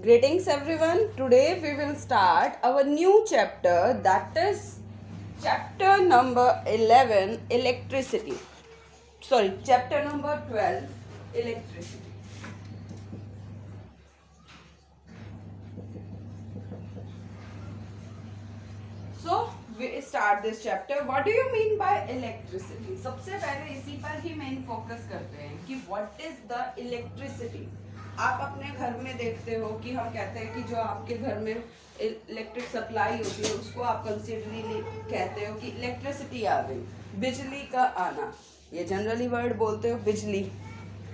Greetings everyone. Today we will start our new chapter, that is chapter number 11, electricity. Sorry, chapter number 12, electricity. So we start this chapter. What do you mean by electricity? सबसे पहले इसी पर ही main focus करते हैं कि what is the electricity. आप अपने घर में देखते हो कि हम कहते हैं कि जो आपके घर में इलेक्ट्रिक सप्लाई होती है उसको आप कंसिडरली कहते हो कि इलेक्ट्रिसिटी आ गई, बिजली का आना. ये जनरली वर्ड बोलते हो बिजली.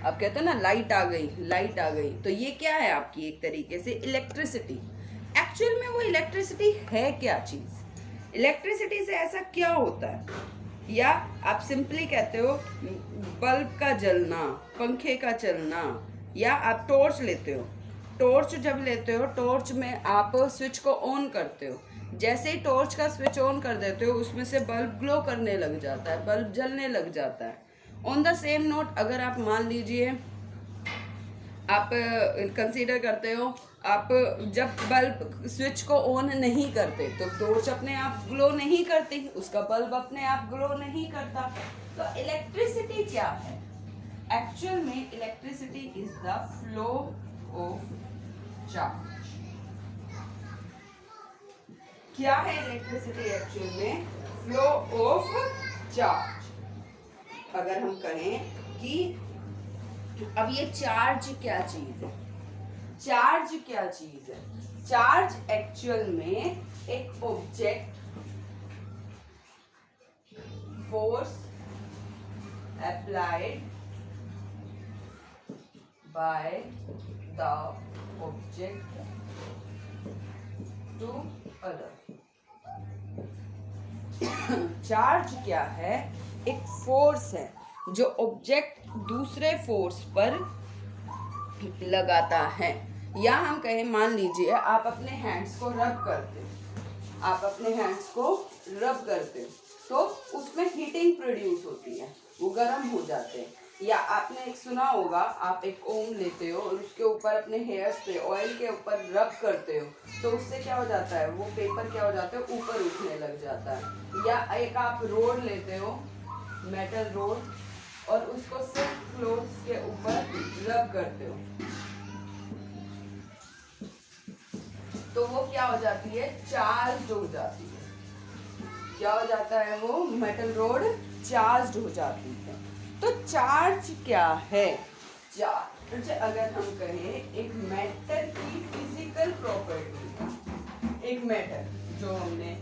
आप कहते हो ना लाइट आ गई, लाइट आ गई, तो ये क्या है आपकी एक तरीके से इलेक्ट्रिसिटी. एक्चुअल में वो इलेक्ट्रिसिटी है क्या चीज़? इलेक्ट्रिसिटी से ऐसा क्या होता है? या आप सिंपली कहते हो बल्ब का जलना, पंखे का चलना, या आप टॉर्च लेते हो. टॉर्च जब लेते हो, टॉर्च में आप स्विच को ऑन करते हो. जैसे ही टॉर्च का स्विच ऑन कर देते हो उसमें से बल्ब ग्लो करने लग जाता है, बल्ब जलने लग जाता है. ऑन द सेम नोट अगर आप मान लीजिए आप कंसीडर करते हो, आप जब बल्ब स्विच को ऑन नहीं करते तो टॉर्च अपने आप ग्लो नहीं करती, उसका बल्ब अपने आप ग्लो नहीं करता. तो इलेक्ट्रिसिटी क्या है? एक्चुअल में electricity is the flow of charge. क्या है इलेक्ट्रिसिटी एक्चुअल में? Flow of charge. अगर हम कहें कि अब ये चार्ज क्या चीज है? चार्ज क्या चीज है? चार्ज एक्चुअल में एक object, force applied by the object to other. Charge क्या है? एक फोर्स है जो ऑब्जेक्ट दूसरे फोर्स पर लगाता है. या हम कहें, मान लीजिए आप अपने हैंड्स को रब करते हो, आप अपने हैंड्स को रब करते हो तो उसमें हीटिंग प्रोड्यूस होती है, वो गर्म हो जाते हैं. या आपने एक सुना होगा, आप एक ओम लेते हो और उसके ऊपर अपने हेयर्स पे ऑयल के ऊपर रब करते हो तो उससे क्या हो जाता है, वो पेपर क्या हो जाता है, ऊपर उठने लग जाता है. या एक आप रोड लेते हो, मेटल रोड, और उसको सिर्फ क्लोथ्स के ऊपर रब करते हो तो वो क्या हो जाती है, चार्ज हो जाती है. क्या हो जाता है? वो मेटल रोड चार्ज हो जाती है. तो चार्ज क्या है? चार्ज अगर हम कहें एक मैटर की फिजिकल प्रॉपर्टी, एक मैटर जो हमने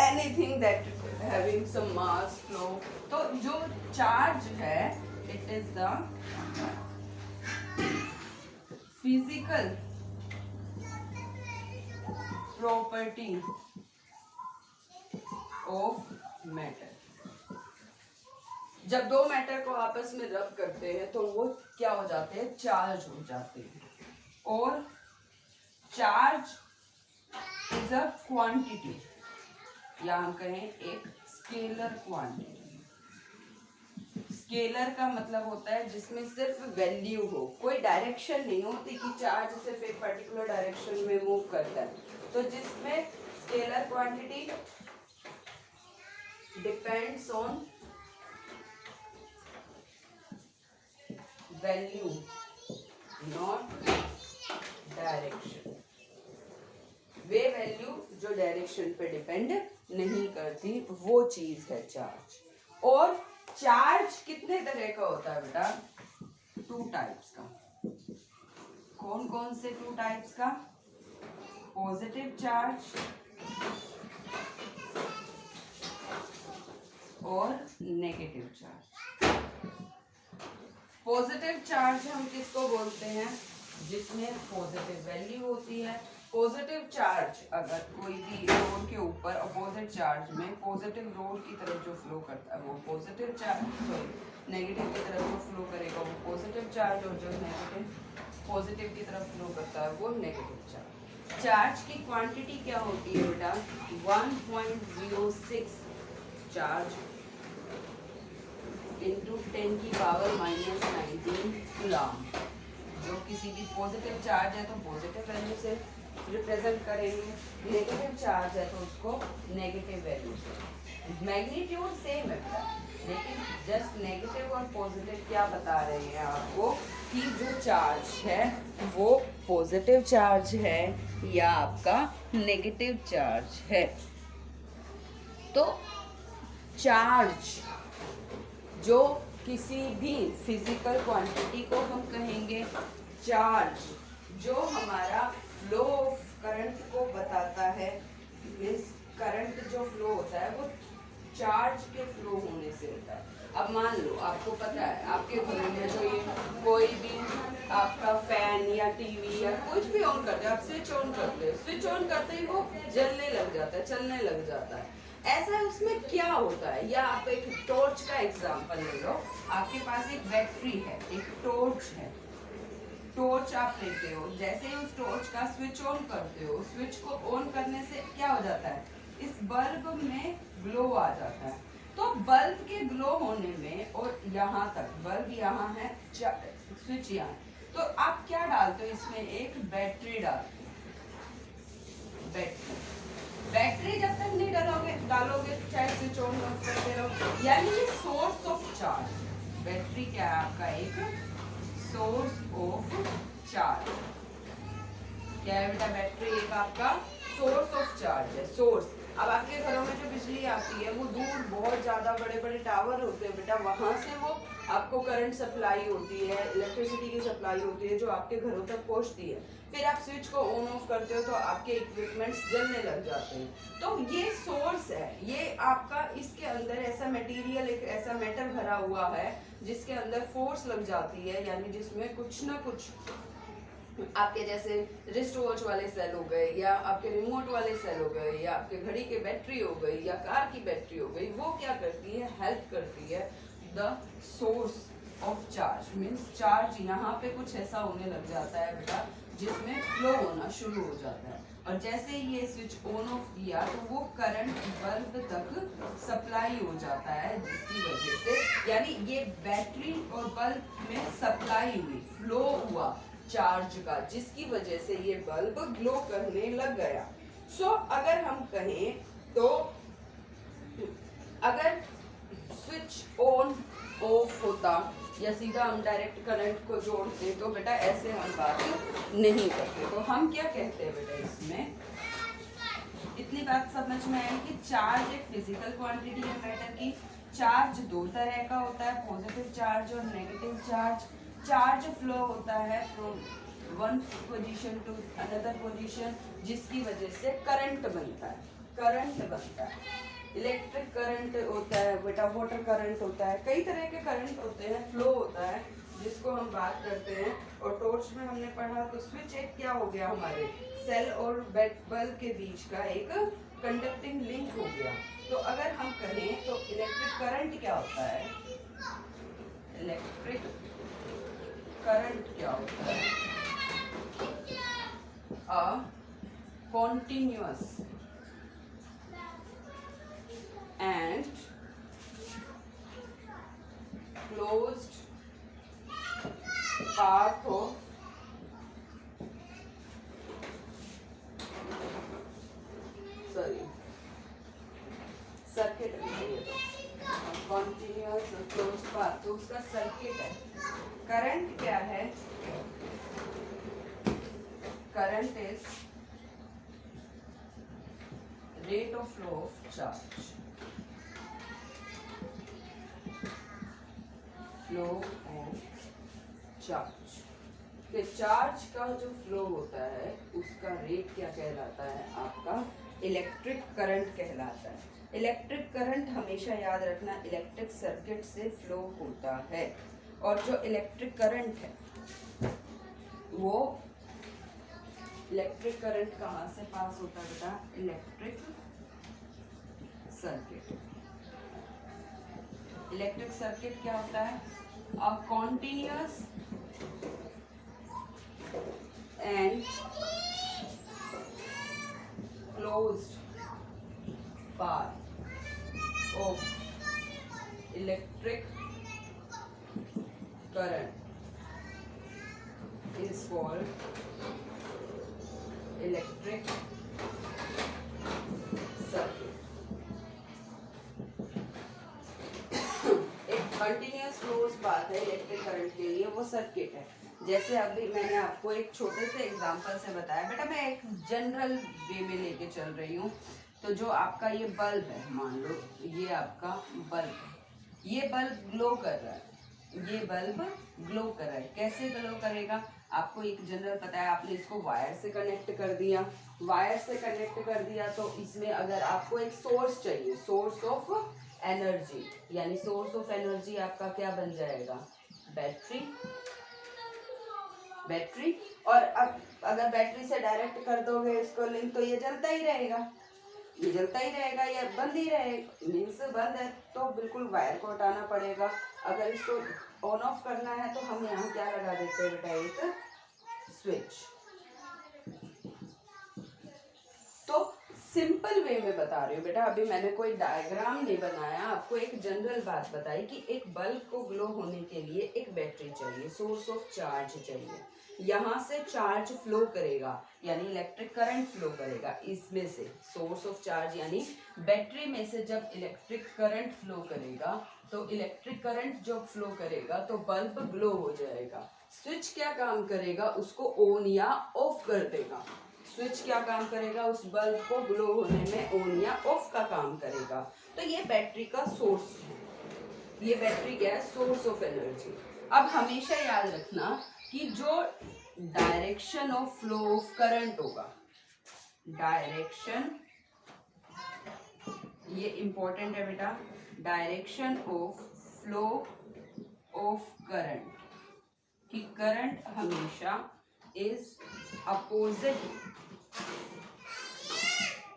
anything that having some mass flow, तो जो चार्ज है it is the physical property of matter. जब दो मैटर को आपस में रब करते हैं तो वो क्या हो जाते हैं, चार्ज हो जाते हैं. और चार्ज इज अ क्वांटिटी, या हम कहें एक स्केलर क्वांटिटी. स्केलर का मतलब होता है जिसमें सिर्फ वैल्यू हो, कोई डायरेक्शन नहीं होती कि चार्ज सिर्फ एक पर्टिकुलर डायरेक्शन में मूव करता है. तो जिसमें scalar quantity depends on value not direction. Way value जो डायरेक्शन पे डिपेंड नहीं करती, वो चीज है चार्ज. और चार्ज कितने तरह का होता है बेटा? 2 टाइप्स का. कौन कौन से 2 टाइप्स का? पॉजिटिव चार्ज और नेगेटिव चार्ज. पॉजिटिव चार्ज हम किसको बोलते हैं? जिसमें पॉजिटिव वैल्यू होती है. पॉजिटिव चार्ज अगर कोई भी रोड के ऊपर अपोजिट चार्ज में पॉजिटिव रोड की तरफ जो फ्लो करता है वो पॉजिटिव चार्ज, सॉरी नेगेटिव की तरफ जो फ्लो करेगा वो पॉजिटिव चार्ज, और जो नेगेटिव पॉजिटिव की तरफ फ्लो करता है वो नेगेटिव चार्ज. चार्ज की क्वांटिटी क्या होती है बेटा? 1.06 चार्ज into 10 की पावर -19 कूलम. जो किसी भी पॉजिटिव चार्ज है तो पॉजिटिव वैल्यू से रिप्रेजेंट करेंगे, नेगेटिव चार्ज है तो उसको नेगेटिव वैल्यू से। मैग्नीट्यूड सेम है बेटा, लेकिन जस्ट नेगेटिव और पॉजिटिव क्या बता रहे हैं आपको कि जो चार्ज है वो पॉजिटिव चार्ज है या आपका नेगेटिव चार्ज है। तो चार्ज जो किसी भी फिजिकल क्वांटिटी को हम कहेंगे चार्ज, जो हमारा फ्लो ऑफ करंट को बताता है, मीन्स करंट जो फ्लो होता है वो चार्ज के फ्लो होने से होता है। अब मान लो आपको पता है आपके घर में जो ये कोई भी आपका फैन या टीवी या कुछ भी ऑन करते हो, आप स्विच ऑन करते हो, स्विच ऑन करते ही वो जलने लग जाता है, चलने लग जाता है। ऐसा उसमें क्या होता है, या आप एक टॉर्च का एग्जांपल ले लो, आपके पास एक बैटरी है, एक टॉर्च है, टॉर्च आप लेते हो, जैसे ही उस टॉर्च का स्विच ऑन करते हो, स्विच को ऑन करने से क्या हो जाता है, इस बल्ब में ग्लो आ जाता है। तो बल्ब के ग्लो होने में और यहाँ तक बल्ब यहाँ है, स्विच यहाँ, तो आप क्या डालते हो इसमें, एक बैटरी डालते हो, बैटरी जब तक नहीं डालोगे चाहे स्विच ऑन करते रहो, यानी ये सोर्स ऑफ चार्ज। बैटरी क्या है आपका, एक सोर्स ऑफ चार्ज। क्या है बेटा, बैटरी एक आपका सोर्स ऑफ चार्ज है, सोर्स। अब आपके घरों में जो बिजली आती है वो दूर बहुत ज्यादा बड़े बड़े टावर होते हैं बेटा, वहां से वो आपको करंट सप्लाई होती है, इलेक्ट्रिसिटी की सप्लाई होती है जो आपके घरों तक पहुंचती है। फिर आप स्विच को ऑन ऑफ करते हो तो आपके इक्विपमेंट्स जलने लग जाते हैं। तो ये सोर्स है, ये आपका, इसके अंदर ऐसा मटेरियल, एक ऐसा मेटल भरा हुआ है जिसके अंदर फोर्स लग जाती है, यानी जिसमें कुछ ना कुछ आपके जैसे रिस्ट वॉच वाले सेल हो गए, या आपके रिमोट वाले सेल हो गए, या आपके घड़ी की बैटरी हो गई, या कार की बैटरी हो गई, वो क्या करती है, हेल्प करती है the source of charge. Means charge यहाँ पे कुछ ऐसा होने लग जाता है बेटा जिसमें फ्लो होना शुरू हो जाता है, और जैसे ही ये स्विच ऑन ऑफ किया तो वो करंट बल्ब तक सप्लाई हो जाता है, जिसकी वजह से, यानी ये बैटरी और बल्ब में सप्लाई हुई, फ्लो हुआ चार्ज का, जिसकी वजह से ये बल्ब ग्लो करने लग गया। सो अगर हम कहें तो अगर स्विच ऑन ऑफ होता या सीधा हम डायरेक्ट करंट को जोड़ते तो बेटा ऐसे हम बात नहीं करते। तो हम क्या कहते हैं बेटा, इसमें इतनी बात समझ में आई कि चार्ज एक फिजिकल क्वांटिटी है मैटर की। चार्ज दो तरह का होता है, पॉजिटिव चार्ज और नेगेटिव चार्ज। चार्ज फ्लो होता है from one position to another position, जिसकी वजह से करंट बनता है, करंट बनता है। इलेक्ट्रिक करंट होता है बेटा, वाटर करंट होता है, कई तरह के करंट होते हैं, फ्लो होता है जिसको हम बात करते हैं। और टॉर्च में हमने पढ़ा तो स्विच एक क्या हो गया, हमारे सेल और बल्ब के बीच का एक कंडक्टिंग लिंक हो गया। तो अगर हम कहें तो इलेक्ट्रिक करंट क्या होता है, इलेक्ट्रिक करंट क्या होता है, a continuous and closed path of circuit continuous closed path, तो उसका सर्किट है। करंट क्या है, current is rate of flow of charge, flow of charge. तो चार्ज का जो फ्लो होता है उसका रेट क्या कहलाता है, आपका इलेक्ट्रिक करंट कहलाता है। इलेक्ट्रिक करंट हमेशा याद रखना इलेक्ट्रिक सर्किट से फ्लो होता है, और जो इलेक्ट्रिक करंट है वो इलेक्ट्रिक करंट कहाँ से पास होता है बेटा, इलेक्ट्रिक सर्किट। इलेक्ट्रिक सर्किट क्या होता है, a continuous and closed path of electric current called electric circuit. एक कंटिन्यूअस क्लोज पाथ है इलेक्ट्रिक करंट के लिए, वो सर्किट है। जैसे अभी मैंने आपको एक छोटे से एग्जांपल से बताया, बेटा मैं एक जनरल वे में लेके चल रही हूँ। तो जो आपका ये बल्ब है, मान लो ये आपका बल्ब है, ये बल्ब ग्लो कर रहा है, ये बल्ब ग्लो कर रहा है। कैसे ग्लो करेगा, आपको एक जनरल पता है, आपने इसको वायर से कनेक्ट कर दिया, वायर से कनेक्ट कर दिया तो इसमें अगर आपको एक सोर्स चाहिए, सोर्स ऑफ एनर्जी, यानी सोर्स ऑफ एनर्जी आपका क्या बन जाएगा, बैटरी। बैटरी, और अब अगर बैटरी से डायरेक्ट कर दोगे इसको लिंक, तो ये जलता ही रहेगा, ये जलता ही रहेगा, ये बंद ही रहेगा, मीन्स बंद है तो बिल्कुल वायर को हटाना पड़ेगा। अगर इसको ऑन ऑफ करना है तो हम यहाँ क्या लगा देते हैं बेटा, एक स्विच। तो सिंपल वे में बता रही हूँ बेटा, अभी मैंने कोई डायग्राम नहीं बनाया, आपको एक जनरल बात बताई कि एक बल्ब को ग्लो होने के लिए एक बैटरी चाहिए, सोर्स ऑफ चार्ज चाहिए, यहाँ से चार्ज फ्लो करेगा, यानी इलेक्ट्रिक करंट फ्लो करेगा इसमें से, सोर्स ऑफ चार्ज यानी बैटरी में से जब इलेक्ट्रिक करंट फ्लो करेगा, तो इलेक्ट्रिक करंट जब फ्लो करेगा तो बल्ब ग्लो हो जाएगा। स्विच क्या काम करेगा, उसको ऑन या ऑफ कर देगा। स्विच क्या काम करेगा, उस बल्ब को ग्लो होने में ऑन या ऑफ का काम करेगा। तो ये बैटरी का सोर्स है, ये बैटरी क्या है, सोर्स ऑफ एनर्जी। अब हमेशा याद रखना कि जो direction of flow of current होगा, डायरेक्शन, ये इंपॉर्टेंट है बेटा, direction of flow of current, कि करंट हमेशा is opposite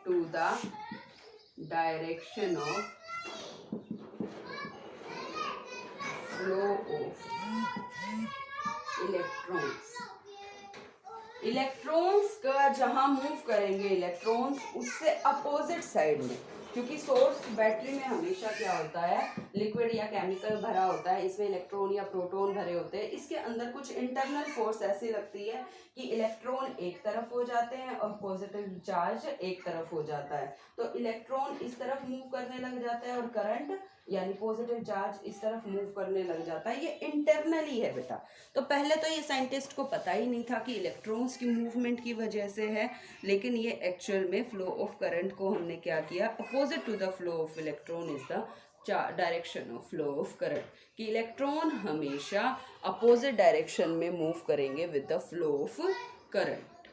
to the direction of flow of electrons। Electrons का जहां मूव करेंगे इलेक्ट्रॉन्स, उससे अपोजिट साइड में, क्योंकि सोर्स बैटरी में हमेशा क्या होता है, लिक्विड या केमिकल भरा होता है, इसमें इलेक्ट्रॉन या प्रोटॉन भरे होते हैं। इसके अंदर कुछ इंटरनल फोर्स ऐसी लगती है कि इलेक्ट्रॉन एक तरफ हो जाते हैं और पॉजिटिव चार्ज एक तरफ हो जाता है, तो इलेक्ट्रॉन इस तरफ मूव करने लग जाता है और करंट यानी पॉजिटिव चार्ज इस तरफ मूव करने लग जाता है। ये इंटरनली है बेटा। तो पहले तो ये साइंटिस्ट को पता ही नहीं था कि इलेक्ट्रॉन्स की मूवमेंट की वजह से है, लेकिन ये एक्चुअल में फ्लो ऑफ करंट को हमने क्या किया, opposite to the flow of electron is the direction of flow of current, कि इलेक्ट्रॉन हमेशा अपोजिट डायरेक्शन में मूव करेंगे with the flow of current.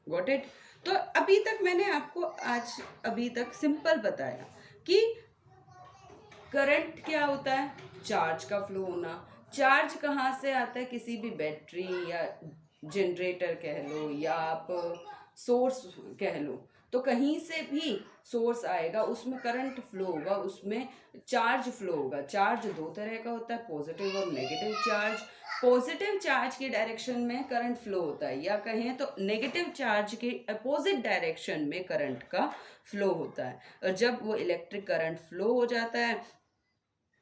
Got it. तो अभी तक मैंने आपको आज अभी तक सिंपल बताया कि करंट क्या होता है, चार्ज का फ्लो होना। चार्ज कहाँ से आता है, किसी भी बैटरी या जनरेटर कह लो या आप सोर्स कह लो, तो कहीं से भी सोर्स आएगा, उसमें करंट फ्लो होगा, उसमें चार्ज फ्लो होगा। चार्ज दो तरह का होता है, पॉजिटिव और नेगेटिव चार्ज। पॉजिटिव चार्ज की डायरेक्शन में करंट फ्लो होता है, या कहें तो नेगेटिव चार्ज के अपोजिट डायरेक्शन में करंट का फ्लो होता है। और जब वो इलेक्ट्रिक करंट फ्लो हो जाता है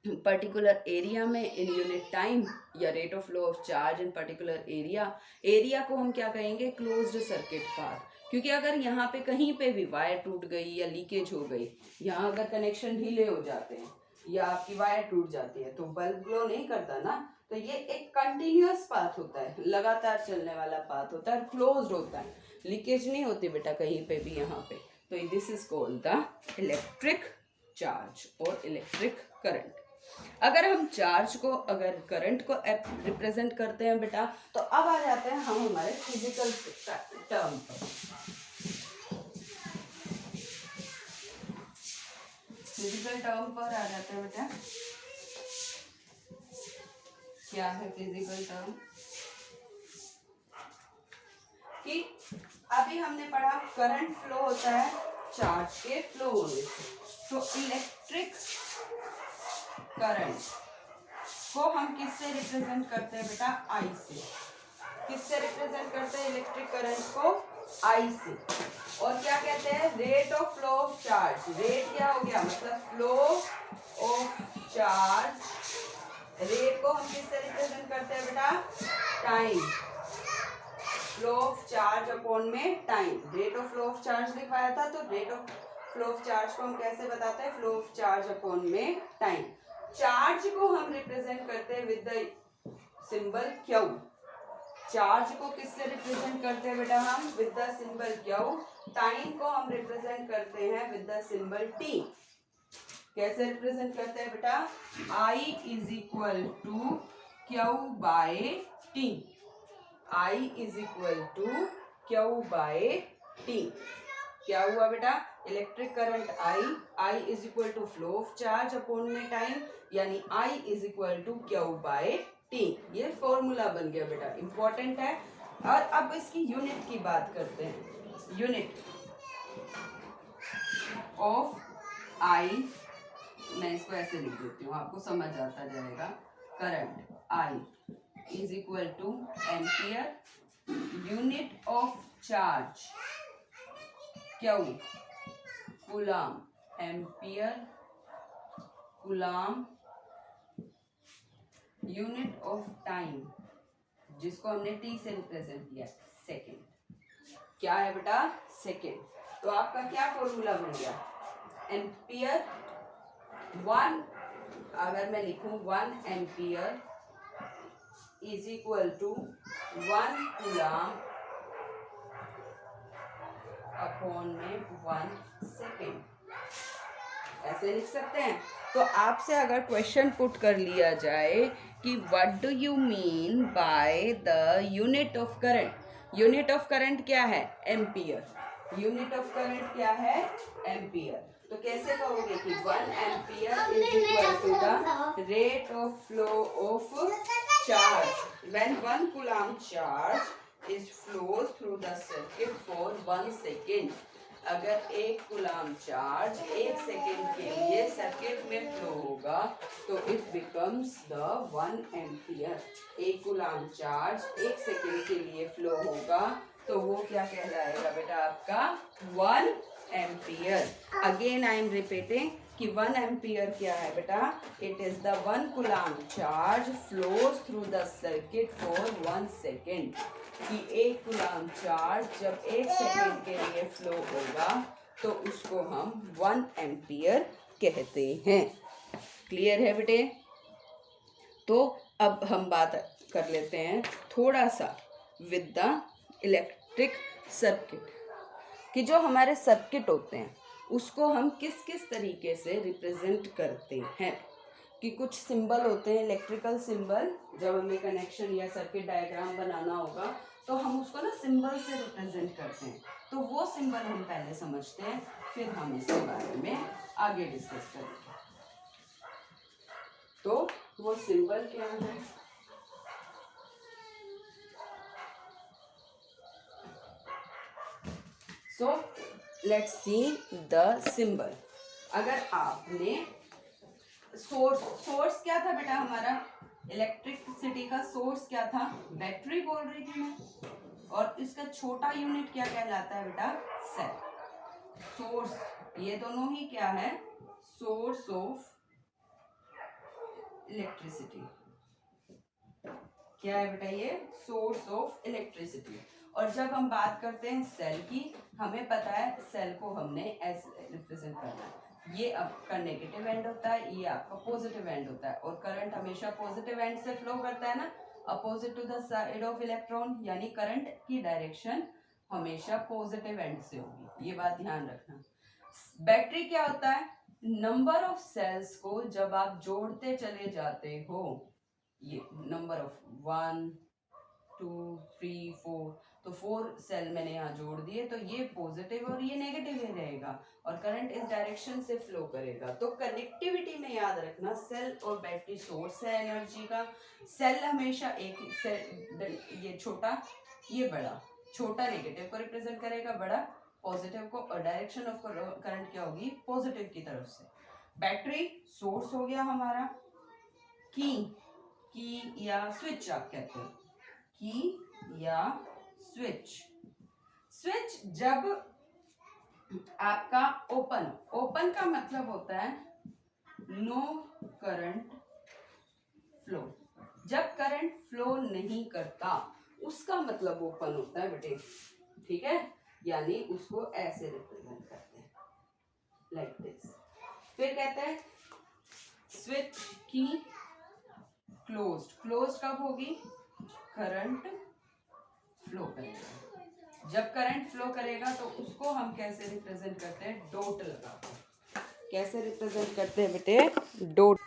पर्टिकुलर एरिया में इन यूनिट टाइम, या rate of flow of charge in particular area को हम क्या कहेंगे, क्लोज्ड सर्किट पाथ। क्योंकि अगर यहाँ पे कहीं पे भी वायर टूट गई या लीकेज हो गई, यहाँ अगर कनेक्शन ढीले हो जाते हैं या आपकी वायर टूट जाती है तो बल्ब ग्लो नहीं करता ना। तो ये एक कंटिन्यूअस पाथ होता है, लगातार चलने वाला पाथ होता है, क्लोज्ड होता है, लीकेज नहीं होती बेटा कहीं पे भी यहाँ पे। तो this is called the electric charge और इलेक्ट्रिक करंट। अगर हम चार्ज को, अगर करंट को रिप्रेजेंट करते हैं बेटा, तो अब आ जाते हैं हम हमारे फिजिकल टर्म पर। फिजिकल टर्म पर आ जाते हैं बेटा। क्या है फिजिकल टर्म, कि अभी हमने पढ़ा करंट फ्लो होता है चार्ज के फ्लो होने से। तो इलेक्ट्रिक करंट को हम किससे रिप्रेजेंट करते हैं बेटा, आई से। किससे रिप्रेजेंट करते हैं इलेक्ट्रिक करंट को, आई से। और क्या कहते हैं, rate of flow of charge. Rate क्या हो गया, मतलब फ्लो ऑफ चार्ज। रेट को हम किससे रिप्रेजेंट करते हैं बेटा, time. Flow of charge upon में time, rate of flow of charge लिखवाया था, तो rate of flow of charge को हम कैसे बताते हैं, फ्लो ऑफ चार्ज अपॉन में टाइम। चार्ज को हम रिप्रेजेंट करते हैं with the symbol Q. Charge को किससे रिप्रेजेंट करते हैं बेटा हम, with the symbol Q. Time को हम रिप्रेजेंट करते हैं विद द सिंबल टी। कैसे रिप्रेजेंट करते हैं बेटा, I is equal to Q by T. I is equal to Q by T. क्या हुआ बेटा, electric current I is equal to flow of charge upon में टाइम, यानी I is equal to Q by T. ये formula बन गया बेटा, important है। और अब इसकी यूनिट की बात करते हैं। यूनिट ऑफ I, मैं इसको ऐसे लिख देती हूँ, आपको समझ आता जाएगा। Current I is equal two ampere, unit of charge Q coulomb, ampere coulomb, unit of time जिसको हमने टी से रिप्रेजेंट किया, सेकेंड। क्या है बेटा, सेकेंड। तो आपका क्या फॉर्मूला बन गया, एम्पियर वन, अगर मैं लिखूं 1 ampere is equal to 1 coulomb upon में 1 सेकेंड, ऐसे लिख सकते हैं। तो आपसे अगर क्वेश्चन पुट कर लिया जाए कि what do you mean by the unit of current, unit of current क्या है, एम्पियर। यूनिट ऑफ करंट क्या है, एम्पियर। तो कैसे कहोगे कि 1 ampere is equal to the rate of flow of charge when 1 coulomb charge is flows through the circuit for 1 second. अगर 1 coulomb charge 1 second के लिए सर्किट में फ्लो होगा तो it becomes the 1 ampere. 1 coulomb charge 1 second के लिए flow होगा तो वो क्या कहलाएगा बेटा, आपका 1 ampere. Again I am repeating कि 1 एम्पियर क्या है बेटा, it is the 1 coulomb charge flows through the circuit for 1 second. कि 1 कूलम चार्ज जब 1 सेकेंड के लिए फ्लो होगा तो उसको हम 1 एम्पियर कहते हैं। क्लियर है बेटे। तो अब हम बात कर लेते हैं थोड़ा सा विद द इलेक्ट्रिक सर्किट, कि जो हमारे सर्किट होते हैं उसको हम किस किस तरीके से रिप्रेजेंट करते हैं। कि कुछ सिंबल होते हैं, इलेक्ट्रिकल सिंबल, जब हमें कनेक्शन या सर्किट डायग्राम बनाना होगा तो हम उसको ना सिंबल से रिप्रेजेंट करते हैं। तो वो सिंबल हम पहले समझते हैं, फिर हम इसके बारे में आगे डिस्कस करेंगे। तो वो सिंबल क्या है, so let's see the symbol. अगर आपने सोर्स क्या था बेटा हमारा, इलेक्ट्रिसिटी का सोर्स क्या था, बैटरी बोल रही थी मैं। और इसका छोटा यूनिट क्या कहलाता है बेटा, सेल। सोर्स, ये दोनों ही क्या है, सोर्स ऑफ इलेक्ट्रिसिटी। क्या है बेटा, ये सोर्स ऑफ इलेक्ट्रिसिटी। और जब हम बात करते हैं सेल की, हमें पता है सेल को हमने ऐसे रिप्रेजेंट करना है। ये आपका नेगेटिव एंड होता है, ये आपका पॉजिटिव एंड होता है। और करंट हमेशा पॉजिटिव एंड से फ्लो करता है ना, opposite to the side of electron, यानी करंट की डायरेक्शन हमेशा पॉजिटिव एंड से होगी, ये बात ध्यान रखना। बैटरी क्या होता है, नंबर ऑफ सेल्स को जब आप जोड़ते चले जाते हो, ये नंबर ऑफ 1 2 3 4, तो 4 सेल मैंने यहाँ जोड़ दिए, तो ये पॉजिटिव और ये नेगेटिव ही रहेगा और करंट इस डायरेक्शन से फ्लो करेगा। तो कनेक्टिविटी में याद रखना, सेल और बैटरी सोर्स है एनर्जी का। सेल हमेशा एक सेल, ये छोटा ये बड़ा, छोटा नेगेटिव को रिप्रेजेंट करेगा, बड़ा पॉजिटिव को, और डायरेक्शन ऑफ करंट क्या होगी, पॉजिटिव की तरफ से। बैटरी सोर्स हो गया हमारा, की या स्विच आप कहते हो, की या स्विच। स्विच जब आपका ओपन का मतलब होता है नो करंट फ्लो। जब करंट फ्लो नहीं करता उसका मतलब ओपन होता है बेटे, ठीक है, यानी उसको ऐसे रिप्रेजेंट करते हैं, लाइक दिस। फिर कहते हैं स्विच की क्लोज्ड, क्लोज्ड कब होगी, करंट फ्लो करेगा, जब करंट फ्लो करेगा तो उसको हम कैसे रिप्रेजेंट करते हैं, डॉट लगा, कैसे रिप्रेजेंट करते हैं बेटे, डॉट।